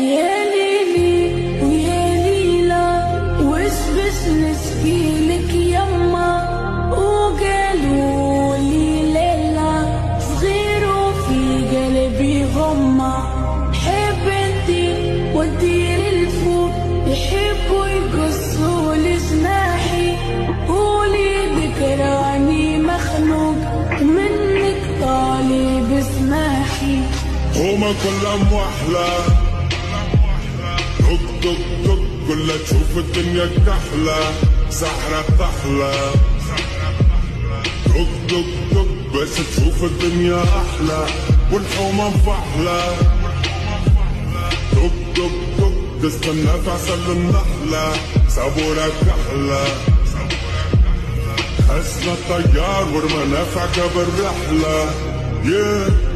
يا ليلي ويا ليلى وسبس نسقيلك يما وقالوا لي ليلى صغير وفي قلبي غمة حب انتي ودير الفوق يحبوا يقصوا لي جناحي قولي ذكراني مخنوق منك طالب اسماحي هما كلهم وحلة دق دق دق كلها تشوف الدنيا كحلة سحرة تحلى دق دق دق بس تشوف الدنيا أحلى والحومة مفحلة دق دق دق تستنى في عسل النحلة صبورة كحلة حسنا الطيار ورمانا في عقب الرحلة yeah.